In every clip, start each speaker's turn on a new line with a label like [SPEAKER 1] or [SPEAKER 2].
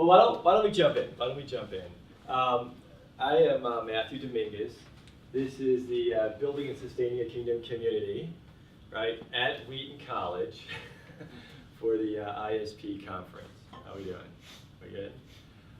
[SPEAKER 1] Well, why don't we jump in? I am Matthew Dominguez. This is the Building and Sustaining a Kingdom community, right, at Wheaton College for the ISP conference. How are we doing? We good?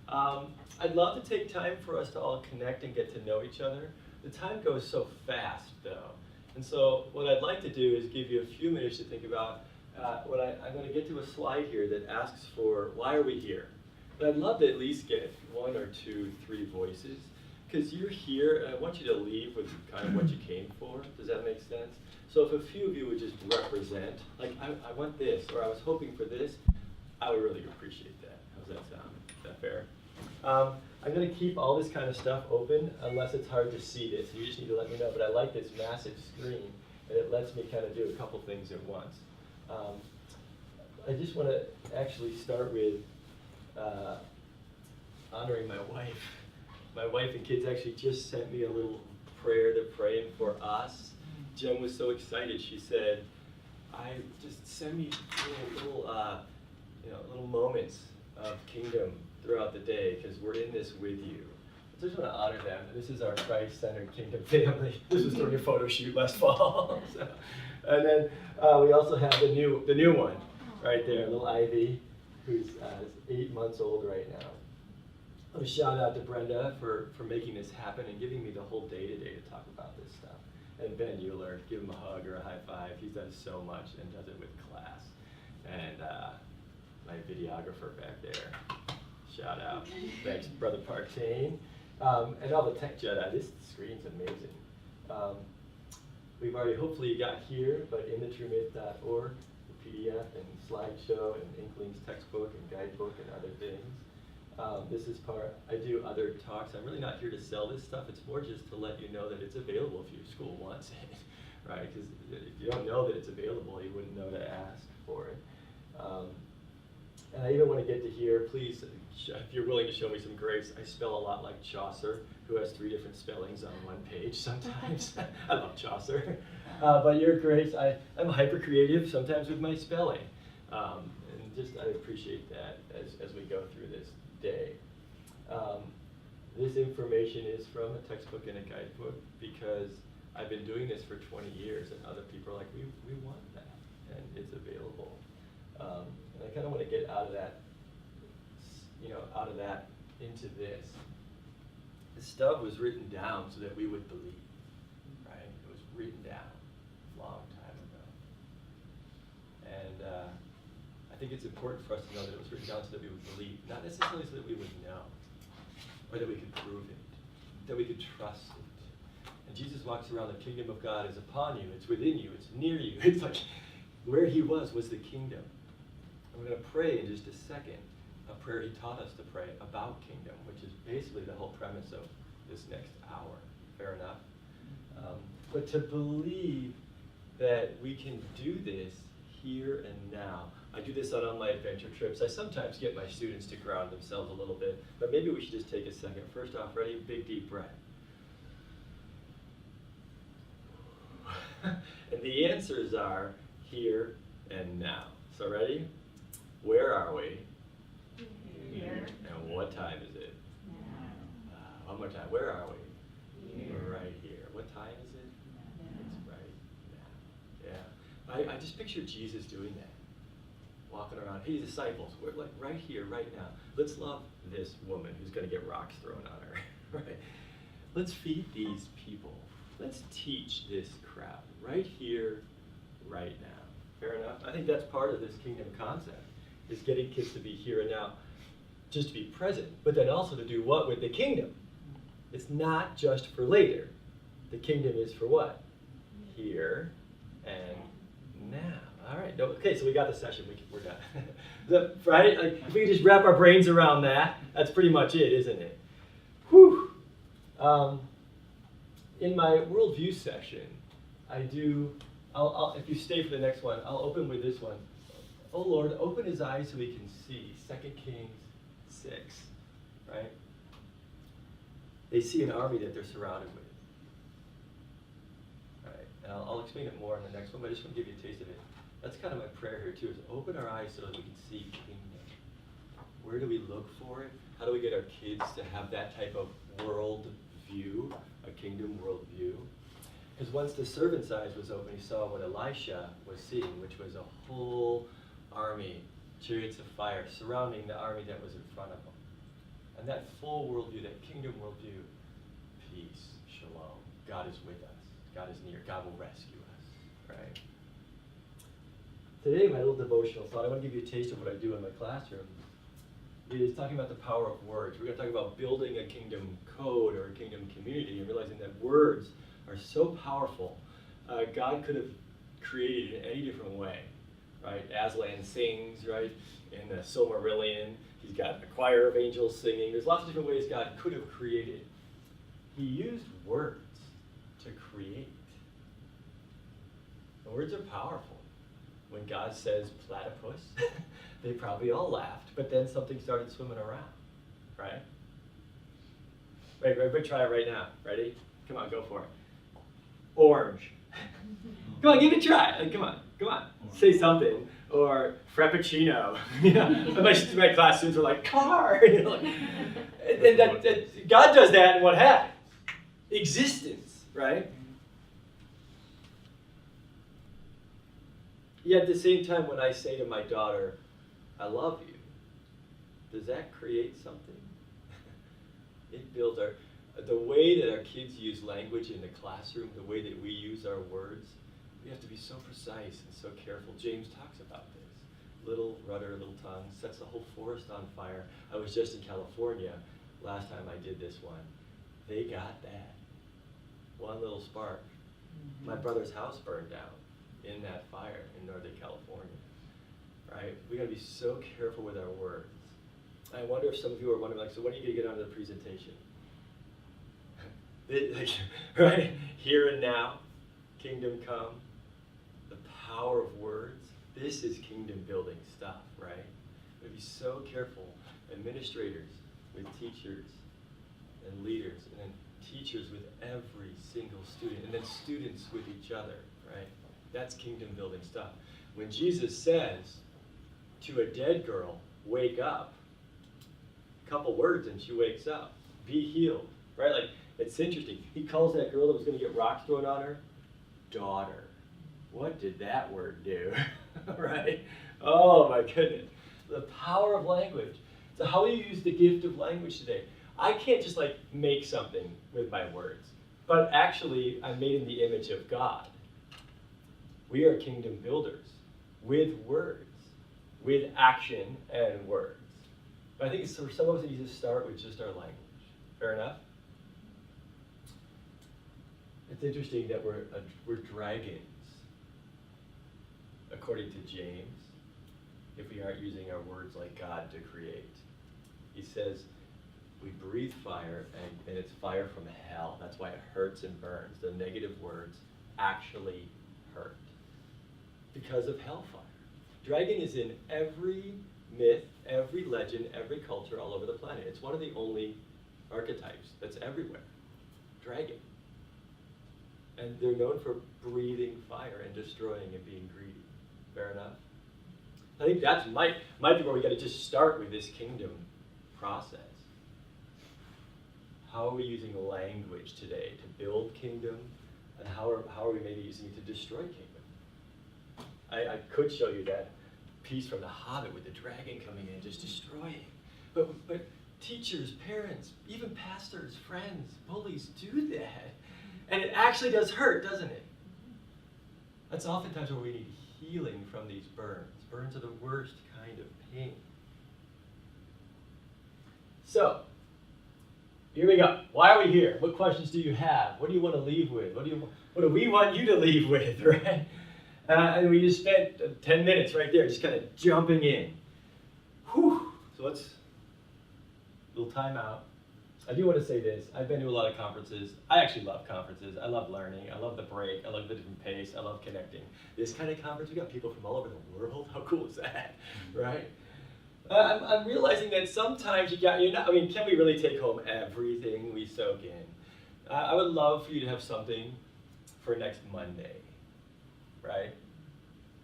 [SPEAKER 1] I'd love to take time for us to all connect and get to know each other. The time goes so fast, though. And so what I'd like to do is give you a few minutes to think about I'm going to get to a slide here that asks for why are we here? But I'd love to at least get one or two, three voices, because you're here and I want you to leave with kind of what you came for. Does that make sense? So if a few of you would just represent, like I want this, or I was hoping for this, I would really appreciate that. How's that sound? Is that fair? I'm going to keep all this kind of stuff open unless it's hard to see this. You just need to let me know. But I like this massive screen, and it lets me kind of do a couple things at once. I just want to actually start with honoring my wife. My wife and kids actually just sent me a little prayer. They're praying for us. Jen was so excited. She said, "I just send me little moments of kingdom throughout the day because we're in this with you." I just want to honor them. This is our Christ-centered kingdom family. This was during a photo shoot last fall. And then we also have the new one right there, little Ivy, who's 8 months old right now. A shout out to Brenda for making this happen and giving me the whole day today to talk about this stuff. And Ben Euler, give him a hug or a high five. He's done so much and does it with class. And my videographer back there, shout out. Thanks, Brother Partain. And all the tech Jedi. This screen's amazing. We've already hopefully got here, but imagerymyth.org, the PDF and slideshow and Inkling's textbook and guidebook and other things. This is I do other talks. I'm really not here to sell this stuff. It's more just to let you know that it's available if your school wants it, right? Because if you don't know that it's available, you wouldn't know to ask for it. And I even want to get to here, please, if you're willing to show me some grace, I spell a lot like Chaucer, who has 3 different spellings on one page sometimes. I love Chaucer. But your grace, I'm hyper creative sometimes with my spelling. And just I appreciate that as we go through this day. This information is from a textbook and a guidebook because I've been doing this for 20 years and other people are like, we want that, and it's available. And I kind of want to get out of that into this. This stuff was written down so that we would believe, right? It was written down a long time ago. And I think it's important for us to know that it was written down so that we would believe, not necessarily so that we would know, or that we could prove it, that we could trust it. And Jesus walks around, the kingdom of God is upon you, it's within you, it's near you. It's like where he was the kingdom. And we're going to pray in just a second a prayer he taught us to pray about kingdom, which is basically the whole premise of this next hour. Fair enough? But to believe that we can do this here and now. I do this on my adventure trips. I sometimes get my students to ground themselves a little bit, but maybe we should just take a second. First off, ready? Big, deep breath. And the answers are here and now. So ready? Where are we?
[SPEAKER 2] Here.
[SPEAKER 1] And what time is it?
[SPEAKER 2] Now.
[SPEAKER 1] One more time. Where are we?
[SPEAKER 2] Here.
[SPEAKER 1] We're right here. What time is it?
[SPEAKER 2] Now.
[SPEAKER 1] It's right now. Yeah. I just picture Jesus doing that. Walking around. Hey, disciples, we're like right here, right now. Let's love this woman who's going to get rocks thrown on her. Right? Let's feed these people. Let's teach this crowd right here, right now. Fair enough? I think that's part of this kingdom concept, is getting kids to be here and now, just to be present, but then also to do what with the kingdom? It's not just for later. The kingdom is for what? Here and now. All right. No, okay, so we got the session. We're done. Right? Like, if we can just wrap our brains around that, that's pretty much it, isn't it? Whew. In my worldview session, if you stay for the next one, I'll open with this one. Oh Lord, open his eyes so he can see. 2 Kings 6, right? They see an army that they're surrounded with. All right, and I'll explain it more in the next one, but I just want to give you a taste of it. That's kind of my prayer here too, is open our eyes so that we can see kingdom. Where do we look for it? How do we get our kids to have that type of world view, a kingdom world view? Because once the servant's eyes was open, he saw what Elisha was seeing, which was a whole army, chariots of fire, surrounding the army that was in front of him. And that full worldview, that kingdom worldview, peace, shalom, God is with us, God is near, God will rescue us, right? Today, my little devotional thought, I want to give you a taste of what I do in my classroom. Is talking about the power of words. We're going to talk about building a kingdom code or a kingdom community and realizing that words are so powerful. God could have created it in any different way, right? Aslan sings, right? In the Silmarillion, he's got a choir of angels singing. There's lots of different ways God could have created. He used words to create. The words are powerful. When God says platypus, they probably all laughed, but then something started swimming around, right? Right, try it right now. Ready? Come on, go for it. Orange. Come on, give it a try. Like, come on. Say something. Or frappuccino. My class students are like, car. And God does that, and what happens? Existence, right? Yet at the same time, when I say to my daughter, I love you, does that create something? It builds the way that our kids use language in the classroom, the way that we use our words, we have to be so precise and so careful. James talks about this. Little rudder, little tongue, sets the whole forest on fire. I was just in California last time I did this one. They got that. One little spark. My brother's house burned down in that fire in Northern California, right? We gotta be so careful with our words. I wonder if some of you are wondering, like, so when are you gonna get onto the presentation? Right? Here and now, kingdom come, the power of words. This is kingdom building stuff, right? We gotta be so careful, administrators with teachers and leaders, and then teachers with every single student, and then students with each other, right? That's kingdom building stuff. When Jesus says to a dead girl, wake up, a couple words and she wakes up, be healed, right? Like, it's interesting. He calls that girl that was going to get rocks thrown on her, daughter. What did that word do, right? Oh my goodness. The power of language. So how do you use the gift of language today? I can't just like make something with my words, but actually I'm made in the image of God. We are kingdom builders with words, with action and words. But I think for some of us, it needs to start with just our language. Fair enough? It's interesting that we're dragons, according to James, if we aren't using our words like God to create. He says, we breathe fire, and it's fire from hell. That's why it hurts and burns. The negative words actually hurt because of hellfire. Dragon is in every myth, every legend, every culture all over the planet. It's one of the only archetypes that's everywhere. Dragon. And they're known for breathing fire and destroying and being greedy. Fair enough? I think that's might be where we got to just start with this kingdom process. How are we using language today to build kingdom, and how are we maybe using it to destroy kingdom? I could show you that piece from The Hobbit with the dragon coming in, just destroying. But teachers, parents, even pastors, friends, bullies do that. And it actually does hurt, doesn't it? That's oftentimes where we need healing from these burns. Burns are the worst kind of pain. So, here we go. Why are we here? What questions do you have? What do you want to leave with? What do we want you to leave with, right? And we just spent 10 minutes right there, just kind of jumping in. Whew. So let's, little time out. I do want to say this. I've been to a lot of conferences. I actually love conferences. I love learning. I love the break. I love the different pace. I love connecting. This kind of conference, we got people from all over the world. How cool is that, right? I'm realizing that sometimes can we really take home everything we soak in? I would love for you to have something for next Monday, right?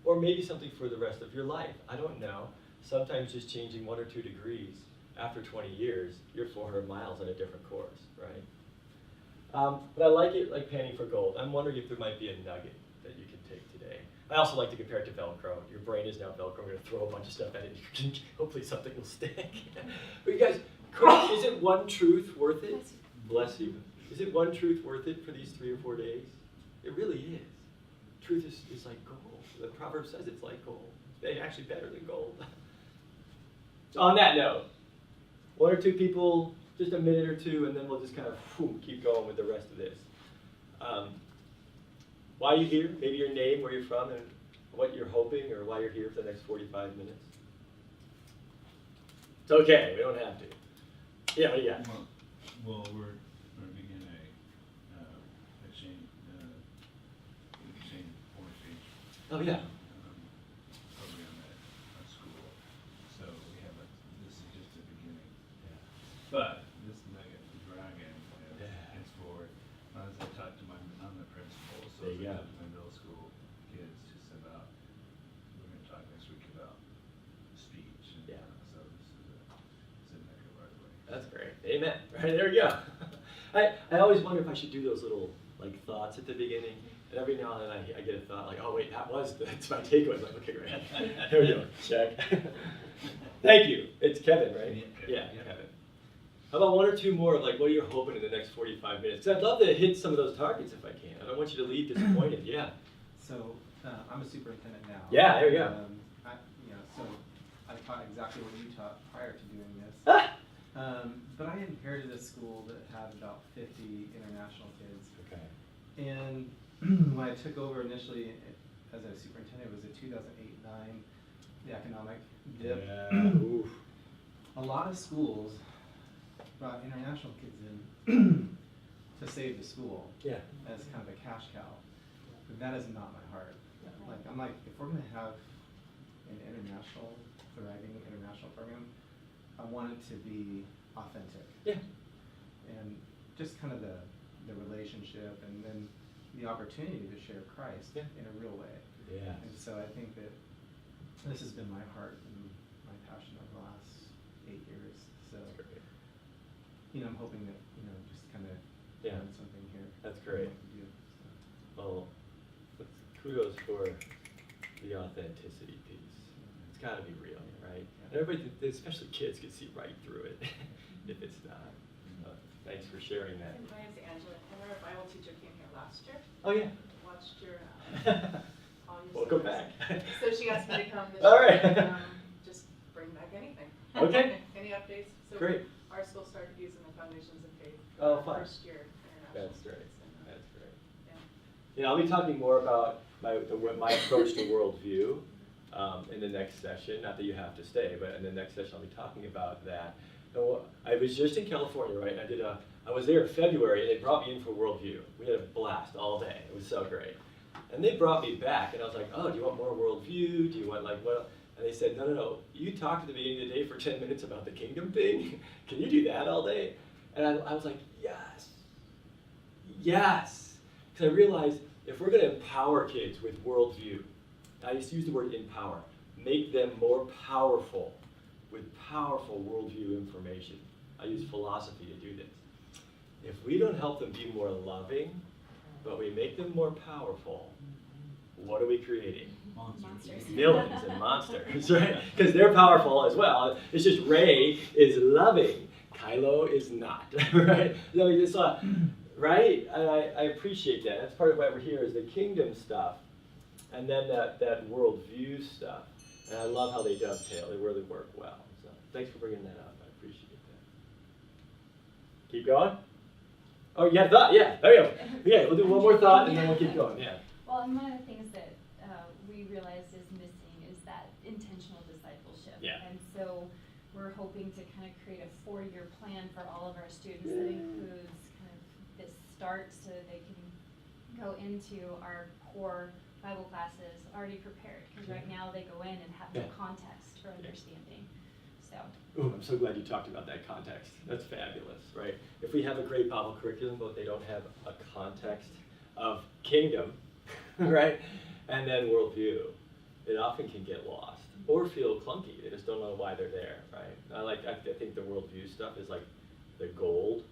[SPEAKER 1] Or maybe something for the rest of your life. I don't know. sometimes just changing 1 or 2 degrees after 20 years, you're 400 miles on a different course, right? But I like it like panning for gold. I'm wondering if there might be a nugget that you can take today. I also like to compare it to Velcro. Your brain is now Velcro. We're going to throw a bunch of stuff at it. Hopefully something will stick. But you guys, isn't one truth worth it? Bless you. Is it one truth worth it for these 3 or 4 days? It really is. Truth is like gold. The proverb says it's like gold. It's actually better than gold. So on that note, 1 or 2 people, just a minute or 2, and then we'll just kind of keep going with the rest of this. Why are you here? Maybe your name, where you're from, and what you're hoping, or why you're here for the next 45 minutes. It's okay. We don't have to. Yeah, what do you got?
[SPEAKER 3] Well, we're beginning a exchange foreign exchange
[SPEAKER 1] Oh, yeah.
[SPEAKER 3] program at school. So we have this is just the beginning.
[SPEAKER 1] Yeah.
[SPEAKER 3] But this nugget, the dragon,
[SPEAKER 1] Yeah.
[SPEAKER 3] is for, as I talked to I'm the principal, so
[SPEAKER 1] There you
[SPEAKER 3] I
[SPEAKER 1] go.
[SPEAKER 3] talked to my middle school kids just about, we're going to talk next week about speech. And,
[SPEAKER 1] Yeah.
[SPEAKER 3] so this is a nugget right away.
[SPEAKER 1] That's great. Amen. Right, there we go. I always wonder if I should do those little like thoughts at the beginning. And every now and then I get a thought like, oh wait, that's my takeaway. I'm like, okay, great. There we go. Check. Thank you. It's Kevin, right? Yeah, Kevin. How about 1 or 2 more of like what are you hoping in the next 45 minutes? 'Cause I'd love to hit some of those targets if I can. I don't want you to leave disappointed. Yeah.
[SPEAKER 4] So I'm a superintendent now.
[SPEAKER 1] Yeah, there you go.
[SPEAKER 4] So I taught exactly what you taught prior to doing this. But I inherited a school that had about 50 international kids.
[SPEAKER 1] Okay.
[SPEAKER 4] And when I took over initially as a superintendent, it was a 2008-9, the economic dip.
[SPEAKER 1] Yeah. Oof.
[SPEAKER 4] A lot of schools brought international kids in to save the school
[SPEAKER 1] Yeah.
[SPEAKER 4] as kind of a cash cow. But that is not my heart. I'm like, if we're gonna have an thriving international program, I want it to be authentic.
[SPEAKER 1] Yeah.
[SPEAKER 4] And just kind of the relationship and then the opportunity to share Christ
[SPEAKER 1] Yeah.
[SPEAKER 4] in a real way.
[SPEAKER 1] Yeah.
[SPEAKER 4] And so I think that this has been my heart and my passion over the last 8 years. So,
[SPEAKER 1] That's great.
[SPEAKER 4] I'm hoping that, just kind of
[SPEAKER 1] Yeah.
[SPEAKER 4] learn something here.
[SPEAKER 1] That's great.
[SPEAKER 4] What to do, so.
[SPEAKER 1] Well, kudos for the authenticity piece. It's got to be real, right? And everybody, especially kids, can see right through it if it's not. Thanks for sharing that.
[SPEAKER 2] And my name's Angela. And our Bible teacher came here last year.
[SPEAKER 1] Oh, yeah.
[SPEAKER 2] Watched your all your
[SPEAKER 1] Welcome
[SPEAKER 2] sermons.
[SPEAKER 1] back.
[SPEAKER 2] So she asked me to come this
[SPEAKER 1] All
[SPEAKER 2] year.
[SPEAKER 1] right.
[SPEAKER 2] Just bring back anything.
[SPEAKER 1] Okay.
[SPEAKER 2] Any updates? So
[SPEAKER 1] Great.
[SPEAKER 2] Our school started using the Foundations of Faith.
[SPEAKER 1] Oh,
[SPEAKER 2] our
[SPEAKER 1] fun.
[SPEAKER 2] First year international.
[SPEAKER 1] That's great.
[SPEAKER 2] students, and,
[SPEAKER 1] That's great.
[SPEAKER 2] yeah.
[SPEAKER 1] You know, I'll be talking more about my approach to worldview in the next session. Not that you have to stay, but in the next session I'll be talking about that. So I was just in California, right? I was there in February, and they brought me in for Worldview. We had a blast all day. It was so great. And they brought me back, and I was like, oh, do you want more Worldview? Do you want like what? And they said, no. You talked at the beginning of the day for 10 minutes about the kingdom thing. Can you do that all day? And I was like, yes. Because I realized if we're going to empower kids with Worldview, I just use the word empower, make them more powerful with powerful worldview information. I use philosophy to do this. If we don't help them be more loving, but we make them more powerful, what are we creating?
[SPEAKER 3] Monsters.
[SPEAKER 1] Villains and monsters, right? Because they're powerful as well. It's just Ray is loving, Kylo is not, right? So we just right? And I appreciate that. That's part of why we're here is the kingdom stuff, and then that worldview stuff. And I love how they dovetail. They really work well. So thanks for bringing that up. I appreciate that. Keep going. Oh, you had a thought? Yeah. There you go. Yeah, we'll do one more thought and then we'll keep going. Yeah.
[SPEAKER 5] Well, and one of the things that we realized is missing is that intentional discipleship.
[SPEAKER 1] Yeah.
[SPEAKER 5] And so we're hoping to kind of create a 4-year plan for all of our students that includes kind of this start so they can go into our core Bible classes already prepared. Because right now they go in and have no context for understanding. So.
[SPEAKER 1] Ooh, I'm so glad you talked about that context. That's fabulous, right? If we have a great Bible curriculum, but they don't have a context of kingdom, right? And then worldview, it often can get lost. or feel clunky. They just don't know why they're there, right? I think the worldview stuff is like the gold,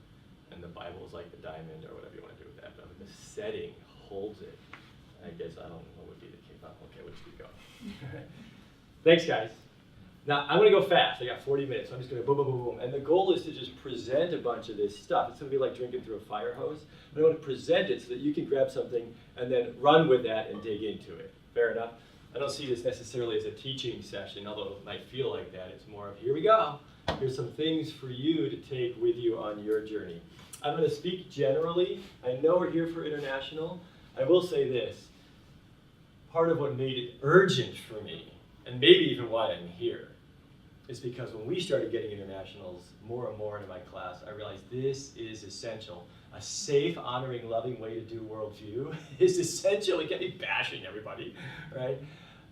[SPEAKER 1] and the Bible is like the diamond, or whatever you want to do with that. But the setting holds it. I guess I don't know what would be the case. Okay, let's keep going. Thanks, guys. Now, I'm going to go fast. I got 40 minutes, so I'm just going to boom, boom, boom, boom. And the goal is to just present a bunch of this stuff. It's going to be like drinking through a fire hose. But I want to present it so that you can grab something and then run with that and dig into it. Fair enough? I don't see this necessarily as a teaching session, although it might feel like that. It's more of, here we go. Here's some things for you to take with you on your journey. I'm going to speak generally. I know we're here for international. I will say this. Part of what made it urgent for me, and maybe even why I'm here, is because when we started getting internationals more and more into my class, I realized this is essential. A safe, honoring, loving way to do worldview is essential. We can't be bashing everybody, right?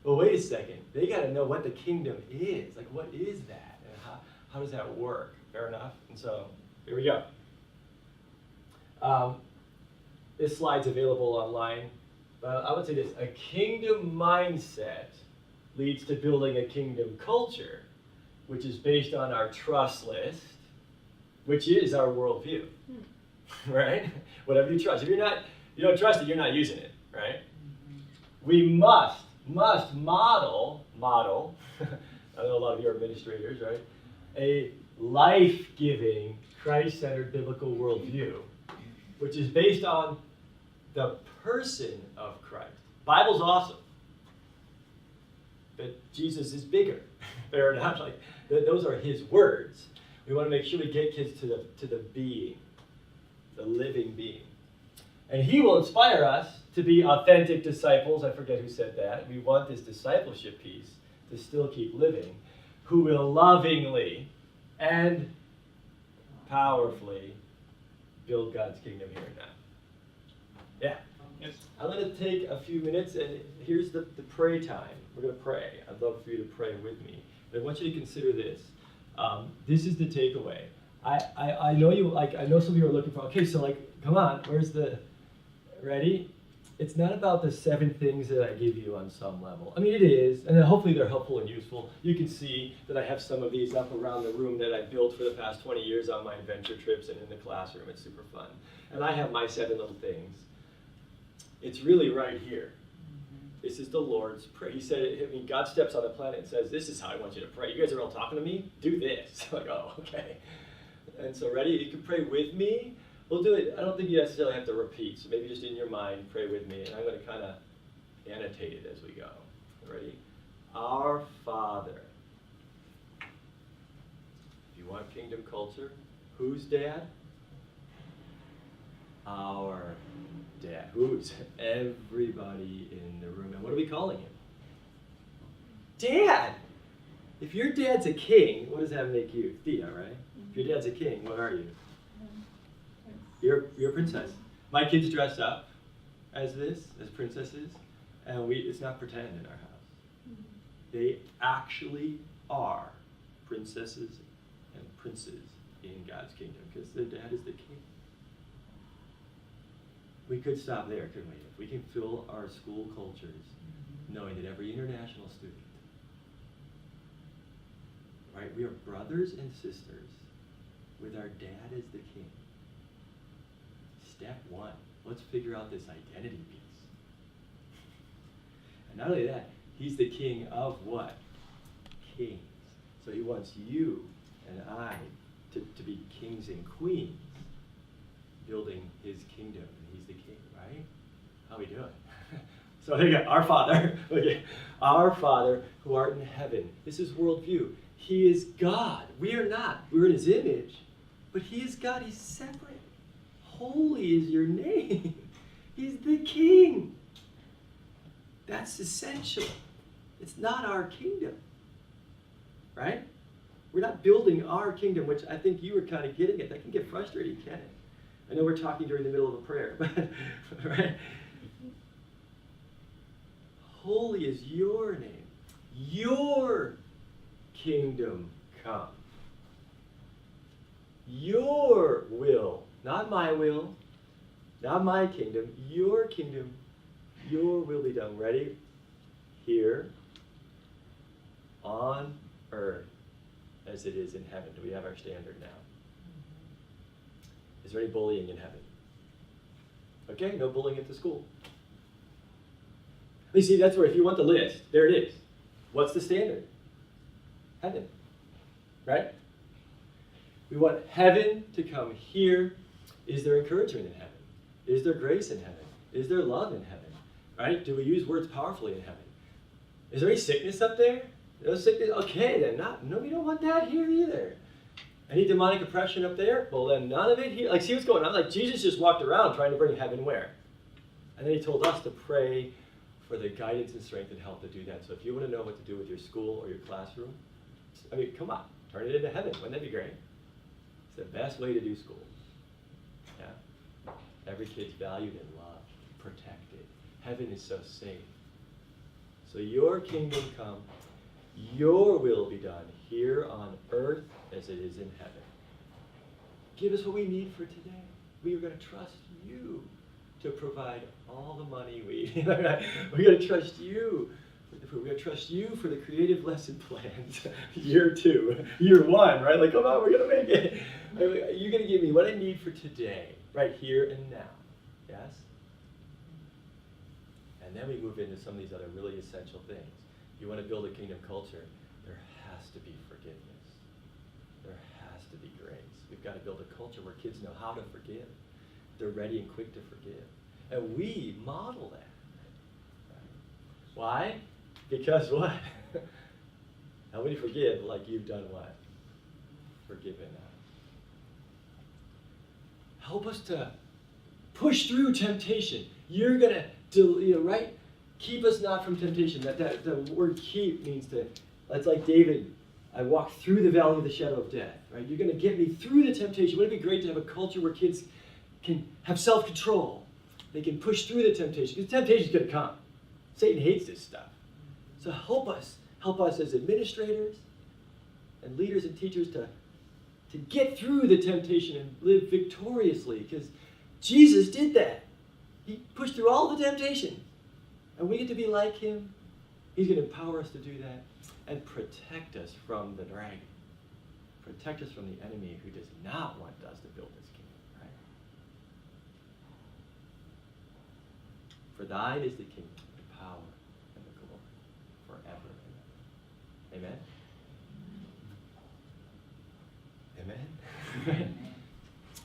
[SPEAKER 1] But wait a second. They got to know what the kingdom is. Like, what is that? And how does that work? Fair enough? And so, here we go. This slide's available online. But I would say this. A kingdom mindset leads to building a kingdom culture, which is based on our trust list, which is our worldview, right? Whatever you trust. If you don't trust it, you're not using it, right? We must model, I know a lot of you are administrators, right? A life-giving, Christ-centered biblical worldview, which is based on the person of Christ. Bible's awesome, but Jesus is bigger. Fair enough. Like those are his words. We want to make sure we get kids to the being, the living being, and he will inspire us to be authentic disciples. I forget who said that. We want this discipleship piece to still keep living, who will lovingly and powerfully build God's kingdom here and now. Yeah.
[SPEAKER 6] Yes.
[SPEAKER 1] I'm going to take a few minutes, and here's the pray time. We're going to pray. I'd love for you to pray with me. But I want you to consider this. This is the takeaway. I know you like. I know some of you are looking for. Okay, so like, come on. Where's the? Ready? It's not about the 7 things that I give you on some level. I mean, it is, and then hopefully they're helpful and useful. You can see that I have some of these up around the room that I built for the past 20 years on my adventure trips and in the classroom. It's super fun. And I have my 7 little things. It's really right here. This is the Lord's Prayer. He said, I mean, God steps on the planet and says, this is how I want you to pray. You guys are all talking to me? Do this. Like, oh, okay. And so ready? You can pray with me. We'll do it. I don't think you necessarily have to repeat. So maybe just in your mind, pray with me. And I'm going to kind of annotate it as we go. Ready? Our Father. If you want kingdom culture, who's dad? Our dad. Who's? Everybody in the room. And what are we calling him? Dad! If your dad's a king, what does that make you? Thea, right? If your dad's a king, what are you? You're a princess. My kids dress up as princesses, and it's not pretend in our house. They actually are princesses and princes in God's kingdom, because their dad is the king. We could stop there, couldn't we? If we can fill our school cultures knowing that every international student, right, we are brothers and sisters with our dad as the king. Step 1, let's figure out this identity piece. And not only that, he's the king of what? Kings. So he wants you and I to be kings and queens, building his kingdom. And he's the king, right? How we doing? So here you go, our Father. Okay. Our Father who art in heaven. This is worldview. He is God. We are not. We're in his image. But he is God. He's separate. Holy is your name. He's the king. That's essential. It's not our kingdom. Right? We're not building our kingdom, which I think you were kind of getting at. That can get frustrating, can't it? I know we're talking during the middle of a prayer, but right? Holy is your name. Your kingdom come. Your will, not my will, not my kingdom, your kingdom, your will be done. Ready? Here on earth as it is in heaven. Do we have our standard now? Is there any bullying in heaven? Okay, no bullying at the school. You see, that's where, if you want the list, there it is. What's the standard? Heaven. Right? We want heaven to come here. Is there encouragement in heaven? Is there grace in heaven? Is there love in heaven? Right? Do we use words powerfully in heaven? Is there any sickness up there? No sickness? Okay, then no, we don't want that here either. Any demonic oppression up there? Well, then none of it here. Like, see what's going on? Like, Jesus just walked around trying to bring heaven where? And then he told us to pray for the guidance and strength and help to do that. So if you want to know what to do with your school or your classroom, I mean, come on, turn it into heaven. Wouldn't that be great? It's the best way to do school. Yeah. Every kid's valued and loved, protected. Heaven is so safe. So your kingdom come, your will be done here on earth as it is in heaven. Give us what we need for today. We are going to trust you to provide all the money we need. We're going to trust you. We're going to trust you for the creative lesson plans. Year 2, year 1, right? Like, come on, we're going to make it. You're going to give me what I need for today, right here and now. Yes? And then we move into some of these other really essential things. You want to build a kingdom culture, there has to be forgiveness. There has to be grace. We've got to build a culture where kids know how to forgive. They're ready and quick to forgive. And we model that. Right? Why? Because what? How many forgive like you've done what? Forgiven us. Help us to push through temptation. You're going to, right? Keep us not from temptation. The word keep means to, it's like David, I walk through the valley of the shadow of death, right? You're going to get me through the temptation. Wouldn't it be great to have a culture where kids can have self-control? They can push through the temptation, because temptation is going to come. Satan hates this stuff. So help us as administrators and leaders and teachers to get through the temptation and live victoriously, because Jesus did that. He pushed through all the temptation. And we get to be like him. He's going to empower us to do that and protect us from the dragon. Protect us from the enemy who does not want us to build this kingdom. Right? For thine is the kingdom, the power, and the glory, forever and ever. Amen? Amen?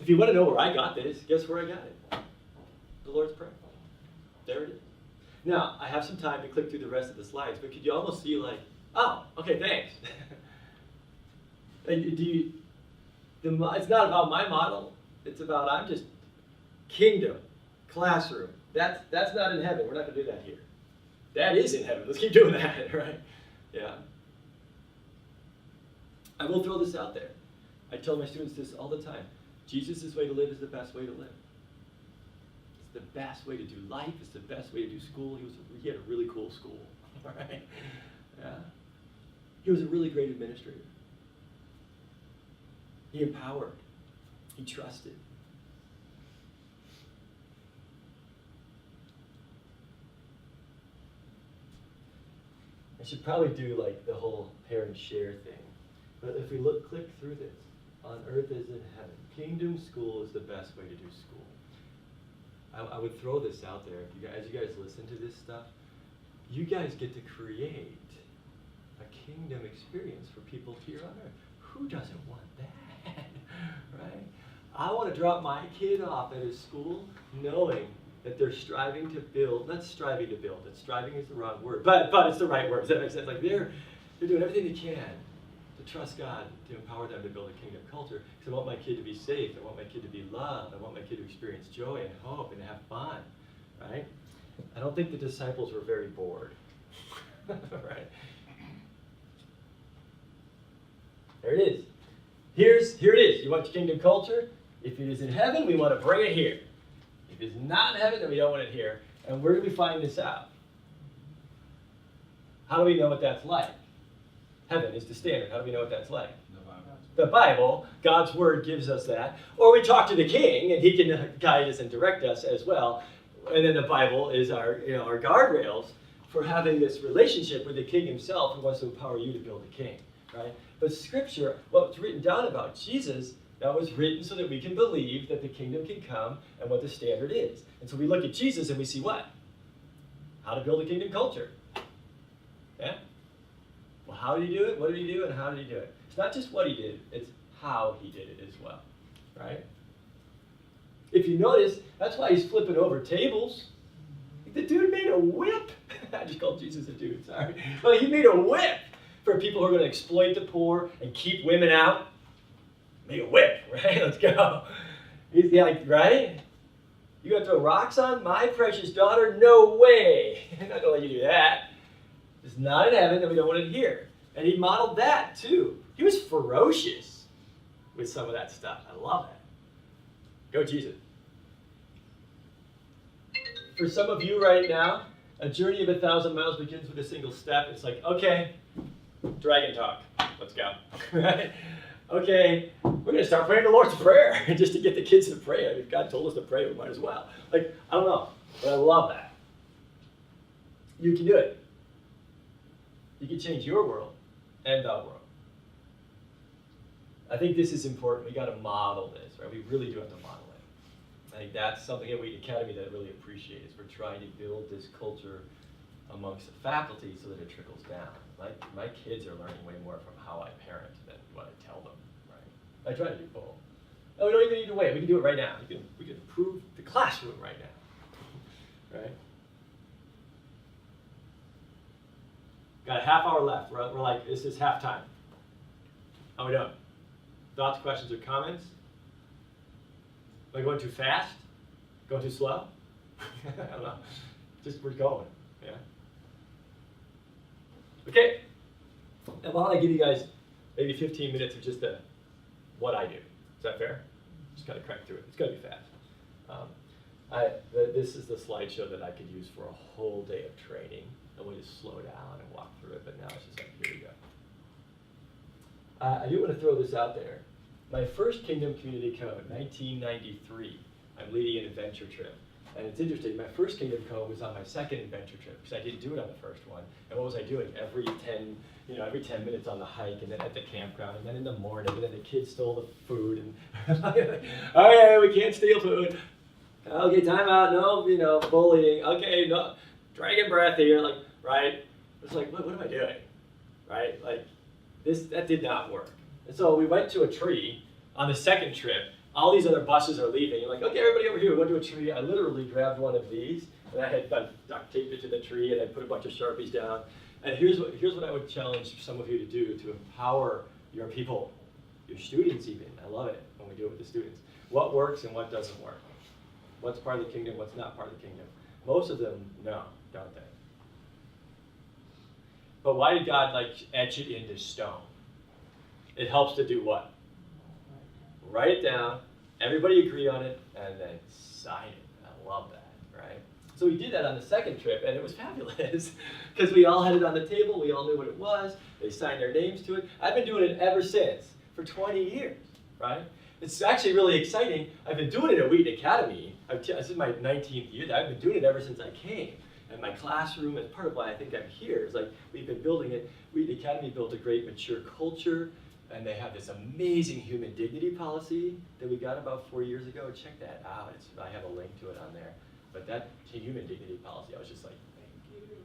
[SPEAKER 1] If you want to know where I got this, guess where I got it? The Lord's Prayer. There it is. Now, I have some time to click through the rest of the slides, but could you almost see like, oh, okay, thanks. It's not about my model. It's about I'm just kingdom, classroom. That's not in heaven. We're not going to do that here. That is in heaven. Let's keep doing that, right? Yeah. I will throw this out there. I tell my students this all the time. Jesus' way to live is the best way to live. It's the best way to do life. It's the best way to do school. He had a really cool school, all right? Yeah. He was a really great administrator. He empowered. He trusted. I should probably do like the whole parent share thing. But if we click through this, on earth as in heaven, kingdom school is the best way to do school. I would throw this out there. As you guys listen to this stuff, you guys get to create a kingdom experience for people here on earth. Who doesn't want that, right? I want to drop my kid off at his school knowing that they're striving to build, not striving to build, striving is the wrong word, but it's the right word. Does that make sense? Like they're doing everything they can to trust God, to empower them to build a kingdom culture. Because I want my kid to be safe. I want my kid to be loved. I want my kid to experience joy and hope and have fun, right? I don't think the disciples were very bored, right? There it is. Here it is. You want your kingdom culture? If it is in heaven, we want to bring it here. If it's not in heaven, then we don't want it here. And where do we find this out? How do we know what that's like? Heaven is the standard. How do we know what that's like? The Bible, God's Word gives us that. Or we talk to the King, and he can guide us and direct us as well. And then the Bible is our guardrails for having this relationship with the king himself who wants to empower you to build a king, right? But Scripture, what's written down about Jesus, that was written so that we can believe that the kingdom can come and what the standard is. And so we look at Jesus and we see what? How to build a kingdom culture. Yeah? Well, how did he do it? What did he do? And how did he do it? It's not just what he did, it's how he did it as well, right? If you notice, that's why he's flipping over tables. The dude made a whip. I just called Jesus a dude, sorry. But he made a whip for people who are going to exploit the poor and keep women out. Made a whip, right? Let's go. He's like, right? You going to throw rocks on my precious daughter? No way. I'm not going to let you do that. It's not in heaven, and we don't want it here. And he modeled that too. He was ferocious with some of that stuff. I love that. Go Jesus. For some of you right now, a journey of 1,000 miles begins with a single step. It's like, okay, dragon talk. Let's go. Right? Okay, we're going to start praying the Lord's Prayer just to get the kids to pray. I mean, if God told us to pray, we might as well. Like, I don't know, but I love that. You can do it. You can change your world and the world. I think this is important. We got to model this, right? We really do have to model it. I think that's something at Wheaton Academy that I really appreciate is we're trying to build this culture amongst the faculty so that it trickles down. My kids are learning way more from how I parent than what I tell them, right? I try to do both. Oh, we don't even need to wait. We can do it right now. We can improve the classroom right now, right? Got a half hour left. We're like, this is halftime. How we doing? Thoughts, questions, or comments? Am I going too fast? Going too slow? I don't know. Just we're going. Yeah. Okay. And while I give you guys maybe 15 minutes of just what I do. Is that fair? Just kind of crack through it. It's got to be fast. This is the slideshow that I could use for a whole day of training. And we'll just slow down and walk through it. But now it's just like, here we go. I do want to throw this out there. My first Kingdom Community Code, 1993, I'm leading an adventure trip. And it's interesting, my first Kingdom Code was on my second adventure trip, because I didn't do it on the first one. And what was I doing? Every 10 minutes on the hike, and then at the campground, and then in the morning, and then the kids stole the food, and okay, we can't steal food. Okay, time out, no, bullying. Okay, no, dragon breath here, like, right? It's like, what am I doing? Right? Like, that did not work. And so we went to a tree on the second trip. All these other buses are leaving. You're like, okay, everybody over here. We went to a tree. I literally grabbed one of these, and I had duct taped it to the tree, and I put a bunch of Sharpies down. And here's what I would challenge some of you to do to empower your people, your students even. I love it when we do it with the students. What works and what doesn't work? What's part of the kingdom? What's not part of the kingdom? Most of them know, don't they? But why did God etch it into stone? It helps to do what? Write it down, everybody agree on it, and then sign it. I love that, right? So we did that on the second trip, and it was fabulous because we all had it on the table, we all knew what it was, they signed their names to it. I've been doing it ever since, for 20 years, right? It's actually really exciting. I've been doing it at Wheaton Academy. This is my 19th year. I've been doing it ever since I came. And my classroom, and part of why I think I'm here, is we've been building it. Wheaton Academy built a great mature culture, and they have this amazing human dignity policy that we got about 4 years ago. Check that out. I have a link to it on there. But that human dignity policy, I was just like, thank you.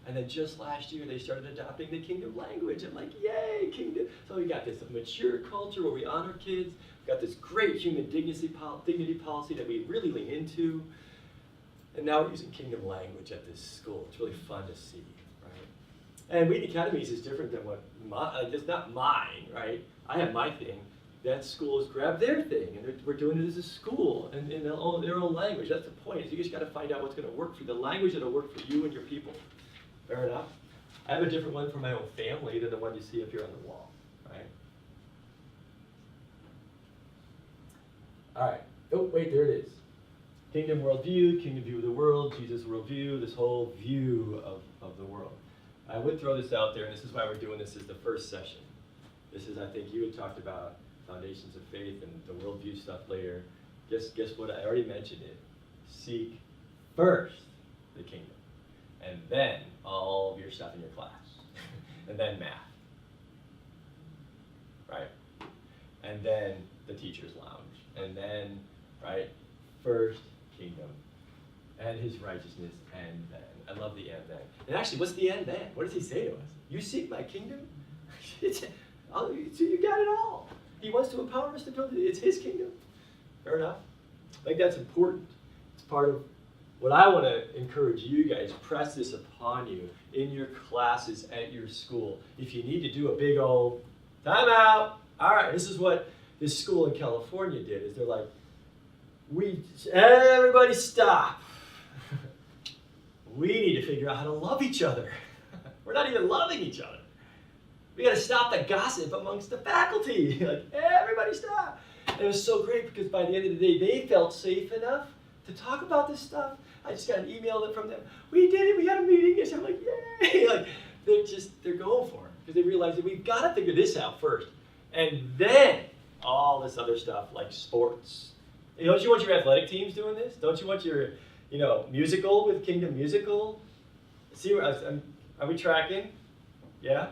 [SPEAKER 1] And then just last year, they started adopting the kingdom language. I'm like, yay, kingdom. So we got this mature culture where we honor kids. We've got this great human dignity policy that we really lean into. And now we're using kingdom language at this school. It's really fun to see, right? And Wheaton Academies is different than it's not mine, right? I have my thing. That school has grabbed their thing, and we're doing it as a school and in their own language. That's the point. Is you just got to find out what's going to work for the language that'll work for you and your people. Fair enough. I have a different one for my own family than the one you see up here on the wall, right? All right. Oh, wait, there it is. Kingdom worldview, kingdom view of the world, Jesus worldview, this whole view of the world. I would throw this out there, and this is why we're doing this as the first session. This is, I think you had talked about foundations of faith and the worldview stuff later. Guess what? I already mentioned it. Seek first the kingdom. and then all of your stuff in your class, and then math, right? And then the teacher's lounge, and then, right, first kingdom, and his righteousness, and then. I love the and then. And actually, what's the and then? What does he say to us? You seek my kingdom? So you got it all. He wants to empower us to build it. It's his kingdom. Fair enough. I think that's important. It's part of what I want to encourage you guys. Press this upon you in your classes at your school. If you need to do a big old time out, all right, this is what this school in California did. Is they're like, everybody stop. We need to figure out how to love each other. We're not even loving each other. We got to stop the gossip amongst the faculty. Like, everybody stop. And it was so great because by the end of the day, they felt safe enough to talk about this stuff. I just got an email from them. We did it. We had a meeting. And I'm like, yay. Like, they're going for it because they realize that we've got to figure this out first. And then all this other stuff like sports. Don't you want your athletic teams doing this? Don't you want your musical with Kingdom Musical? See, are we tracking? Yeah?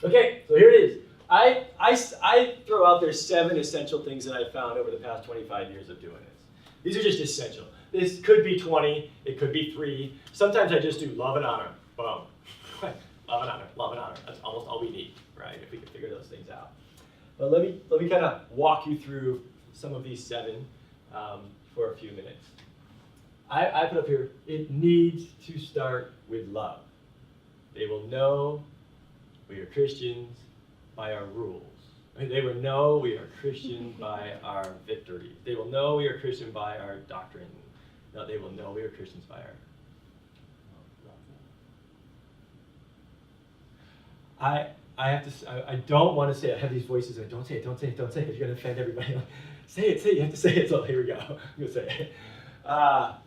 [SPEAKER 1] Okay, so here it is. I throw out there 7 essential things that I've found over the past 25 years of doing this. These are just essential. This could be 20, it could be 3. Sometimes I just do love and honor. Boom. Love and honor, love and honor. That's almost all we need, right? If we can figure those things out. But let me kind of walk you through some of these 7 for a few minutes. I put up here, it needs to start with love. They will know we are Christians by our rules. They will know we are Christian by our victory. They will know we are Christian by our doctrine. No, they will know we are Christians by our I have to. I don't want to say it. I have these voices. Don't say it. Don't say it. Don't say it. You're going to offend everybody. Like, say it. Say it. You have to say it. So here we go. I'm going to say it. Wow,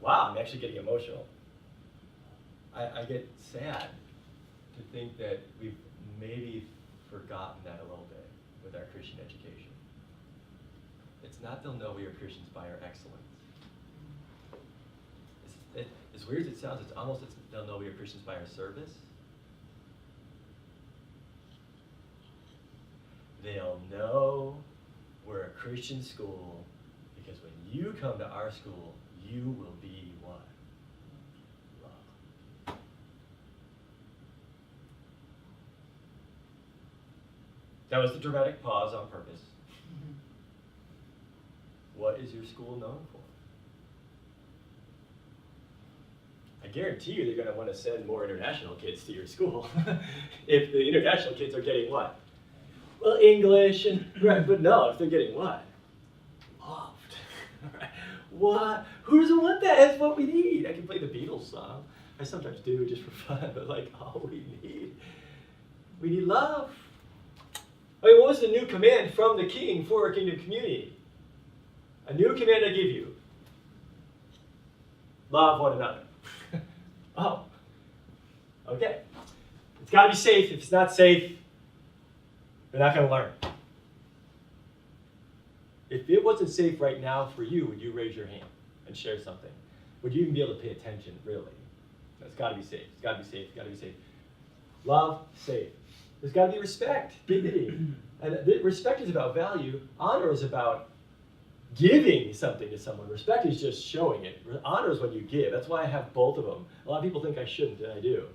[SPEAKER 1] I'm actually getting emotional. I get sad to think that we've maybe forgotten that a little bit with our Christian education. It's not they'll know we are Christians by our excellence. As weird as it sounds, they'll know we are Christians by our service. They'll know we're a Christian school because when you come to our school, you will be what? Love. That was the dramatic pause on purpose. What is your school known for? I guarantee you they're going to want to send more international kids to your school. If the international kids are getting what? Well, English and right, but no, if they're getting what? Loved. Right? What? Who doesn't want that? That's what we need. I can play the Beatles song. I sometimes do just for fun, but like all we need love. I mean, what was the new command from the King for our Kingdom community? A new command I give you. Love one another. Oh, okay. It's got to be safe. If it's not safe, they're not going to learn. If it wasn't safe right now for you, would you raise your hand and share something? Would you even be able to pay attention, really? It's got to be safe. It's got to be safe. It's got to be safe. Love, safe. There's got to be respect, dignity. And respect is about value. Honor is about giving something to someone. Respect is just showing it. Honor is when you give. That's why I have both of them. A lot of people think I shouldn't, and I do.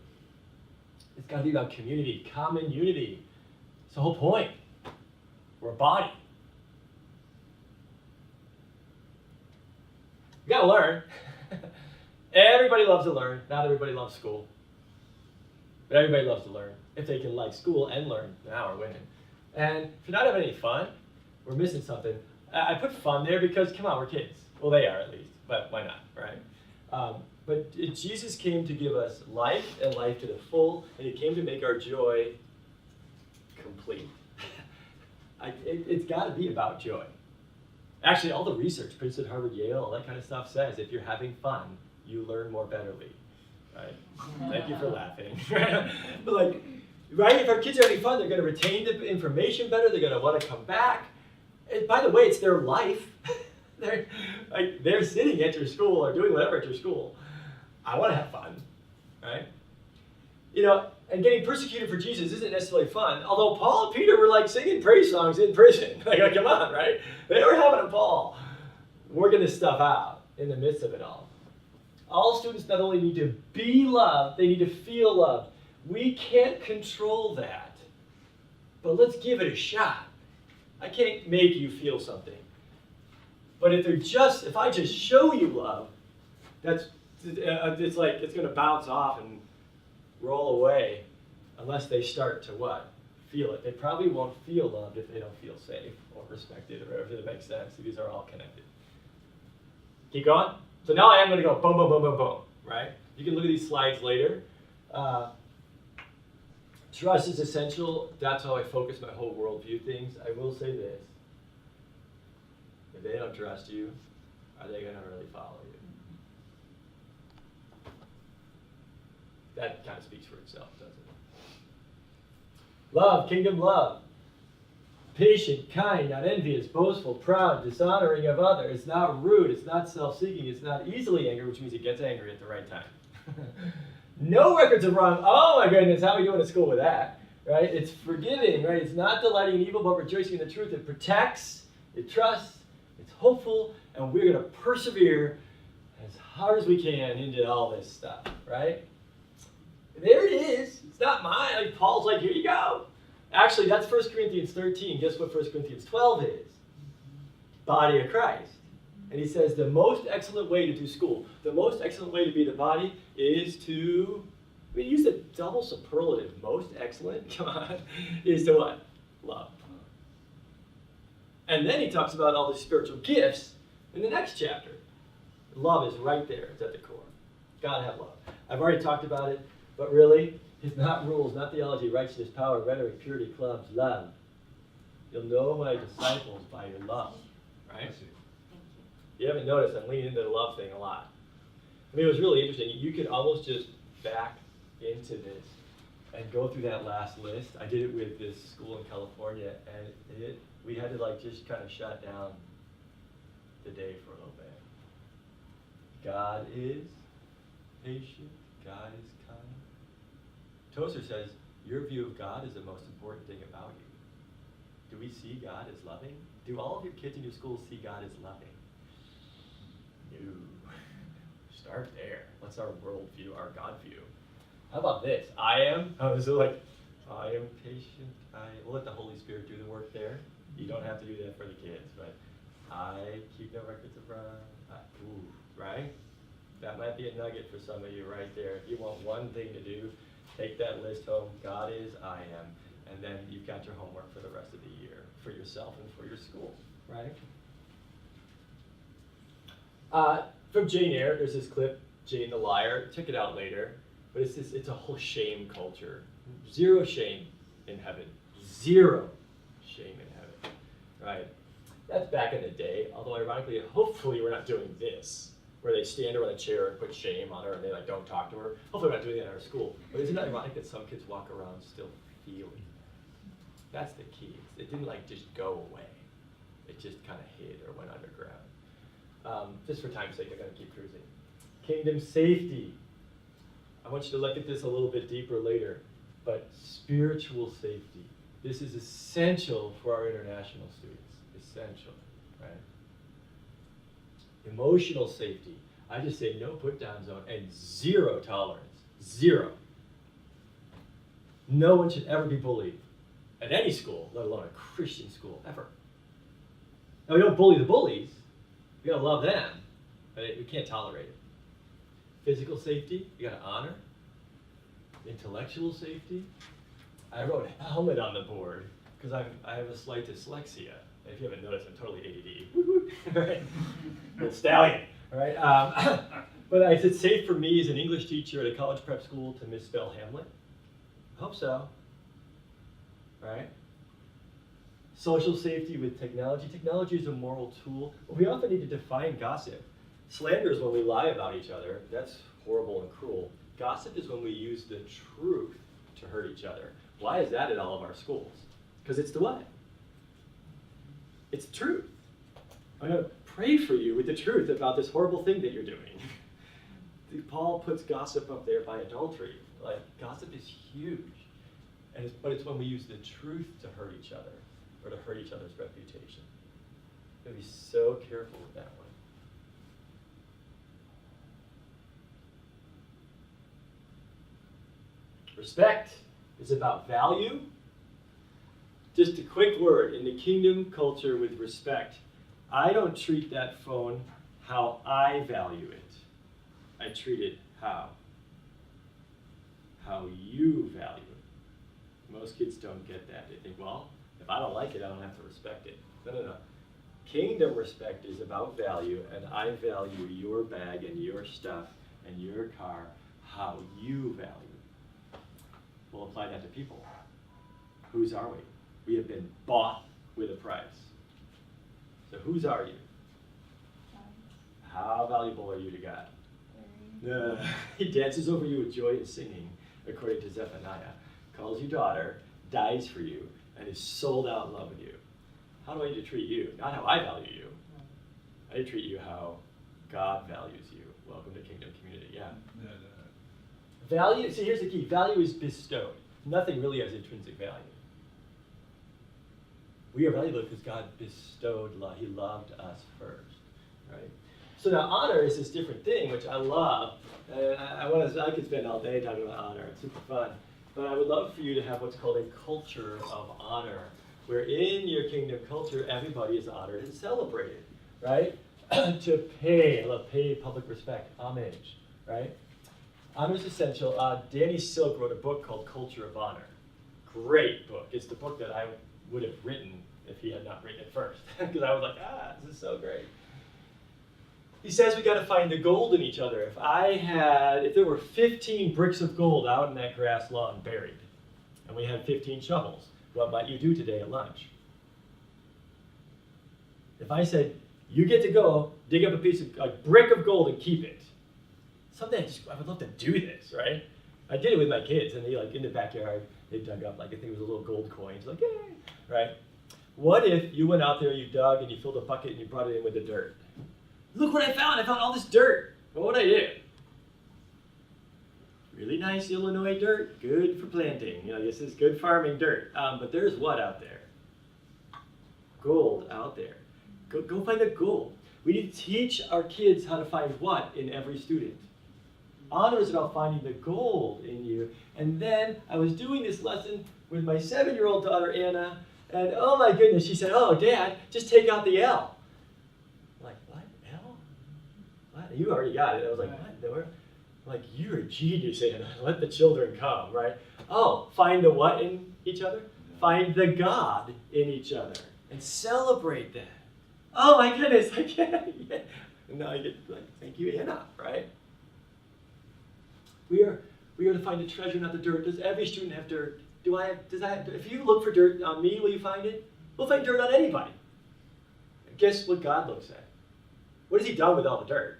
[SPEAKER 1] It's got to be about community, common unity. It's the whole point. We're a body. You got to learn. Everybody loves to learn. Not everybody loves school. But everybody loves to learn. If they can like school and learn, now we're winning. And if you're not having any fun, we're missing something. I put fun there because, come on, we're kids. Well, they are at least, but why not, right? But Jesus came to give us life and life to the full, and he came to make our joy complete. It's got to be about joy. Actually, all the research, Princeton, Harvard, Yale, all that kind of stuff says if you're having fun, you learn more betterly, right? Thank you for laughing. But like, right, if our kids are having fun, they're going to retain the information better, they're going to want to come back. And by the way, it's their life. they're sitting at your school or doing whatever at your school. I want to have fun, right? You know, and getting persecuted for Jesus isn't necessarily fun. Although Paul and Peter were like singing praise songs in prison. Like, come on, right? They were having a ball, working this stuff out in the midst of it all. All students not only need to be loved, they need to feel loved. We can't control that, but let's give it a shot. I can't make you feel something. But if I just show you love, it's like it's going to bounce off and roll away unless they start to what? Feel it. They probably won't feel loved if they don't feel safe or respected or if it makes sense. These are all connected. Keep going. So now I am going to go boom, boom, boom, boom, boom, right? You can look at these slides later. Trust is essential. That's how I focus my whole worldview things. I will say this. If they don't trust you, are they going to really follow you? That kind of speaks for itself, doesn't it? Love, kingdom love. Patient, kind, not envious, boastful, proud, dishonoring of others. It's not rude, it's not self-seeking, it's not easily angered, which means it gets angry at the right time. No records of wrong. Oh my goodness, how are we doing at school with that? Right? It's forgiving, right? It's not delighting in evil, but rejoicing in the truth. It protects, it trusts, it's hopeful, and we're going to persevere as hard as we can into all this stuff, right? There it is. It's not mine. Like Paul's like, here you go. Actually, that's 1 Corinthians 13. Guess what 1 Corinthians 12 is? Body of Christ. And he says the most excellent way to do school, the most excellent way to be the body is to, we use the double superlative, most excellent, come on, is to what? Love. And then he talks about all the spiritual gifts in the next chapter. Love is right there. It's at the core. Gotta have love. I've already talked about it, but really, it's not rules, not theology, righteousness, power, rhetoric, purity, clubs, love. You'll know my disciples by your love, right? You haven't noticed I'm leaning into the love thing a lot. I mean, it was really interesting. You could almost just back into this and go through that last list. I did it with this school in California, and we had to like just kind of shut down the day for a little bit. God is patient. God is kind. Tozer says, your view of God is the most important thing about you. Do we see God as loving? Do all of your kids in your school see God as loving? No. Start there. What's our worldview, our God view? How about this? I am patient. We'll let the Holy Spirit do the work there. You don't have to do that for the kids, but I keep no records of wrong. Right? That might be a nugget for some of you right there. If you want one thing to do, take that list home. God is, I am. And then you've got your homework for the rest of the year, for yourself and for your school, right? From Jane Eyre, there's this clip, Jane the Liar. Check it out later. But it's a whole shame culture. Zero shame in heaven. Zero shame in heaven, right? That's back in the day. Although ironically, hopefully we're not doing this, where they stand her on a chair and put shame on her and they like don't talk to her. Hopefully we're not doing that in our school. But isn't it ironic that some kids walk around still feeling? That's the key. It didn't like just go away. It just kind of hid or went underground. Just for time's sake, I'm going to keep cruising. Kingdom safety. I want you to look at this a little bit deeper later. But spiritual safety. This is essential for our international students. Essential, right? Emotional safety. I just say no put-down zone and zero tolerance. Zero. No one should ever be bullied at any school, let alone a Christian school, ever. Now, we don't bully the bullies. We gotta love them, but we can't tolerate it. Physical safety, you gotta honor. Intellectual safety. I wrote helmet on the board because I have a slight dyslexia. If you haven't noticed, I'm totally ADD. Right? Little stallion. All right. But I said safe for me as an English teacher at a college prep school to misspell Hamlet. I hope so. Right? Social safety with technology. Technology is a moral tool. But we often need to define gossip. Slander is when we lie about each other. That's horrible and cruel. Gossip is when we use the truth to hurt each other. Why is that in all of our schools? Because it's the what? It's the truth. I'm going to pray for you with the truth about this horrible thing that you're doing. Paul puts gossip up there by adultery. Like, gossip is huge. But it's when we use the truth to hurt each other or to hurt each other's reputation. You've got to be so careful with that one. Respect is about value. Just a quick word, in the kingdom culture with respect, I don't treat that phone how I value it. I treat it how you value it. Most kids don't get that. They think, well, if I don't like it, I don't have to respect it. No. Kingdom respect is about value, and I value your bag and your stuff and your car how you value it. We'll apply that to people. Whose are we? We have been bought with a price. So whose are you? How valuable are you to God? He dances over you with joy and singing, according to Zephaniah, calls you daughter, dies for you, and is sold out in love with you. How do I need to treat you? Not how I value you. I need to treat you how God values you. Welcome to Kingdom Community. Yeah. Value, see, here's the key. Value is bestowed. Nothing really has intrinsic value. We are valuable because God bestowed love. He loved us first, right? So now honor is this different thing, which I love. I could spend all day talking about honor. It's super fun. But I would love for you to have what's called a culture of honor, where in your kingdom culture, everybody is honored and celebrated, right? To pay, I love pay public respect, homage, right? Honor is essential. Danny Silk wrote a book called Culture of Honor. Great book. It's the book that I would have written if he had not written it first, because I was like, this is so great. He says we got to find the gold in each other. If there were 15 bricks of gold out in that grass lawn buried, and we had 15 shovels, what might you do today at lunch? If I said, you get to go dig up a brick of gold and keep it. Someday I would love to do this, right? I did it with my kids, and they in the backyard, they dug up, I think it was a little gold coin. It's like, yay, right? What if you went out there, you dug, and you filled a bucket, and you brought it in with the dirt? Look what I found all this dirt. What would I do? Really nice Illinois dirt, good for planting. This is good farming dirt. But there's what out there? Gold out there. Go find the gold. We need to teach our kids how to find what in every student. Honor is about finding the gold in you. And then I was doing this lesson with my 7-year-old daughter, Anna, and oh my goodness, she said, oh, Dad, just take out the L. I'm like, what, L? What? You already got it. I was like, what? I'm like, you're a genius, Anna. Let the children come, right? Oh, find the what in each other? Find the God in each other and celebrate that. Oh my goodness, I can't. Yeah. And now I get like, thank you, Anna, right? We are to find the treasure, not the dirt. Does every student have dirt? If you look for dirt on me, will you find it? We'll find dirt on anybody. Guess what God looks at? What has he done with all the dirt?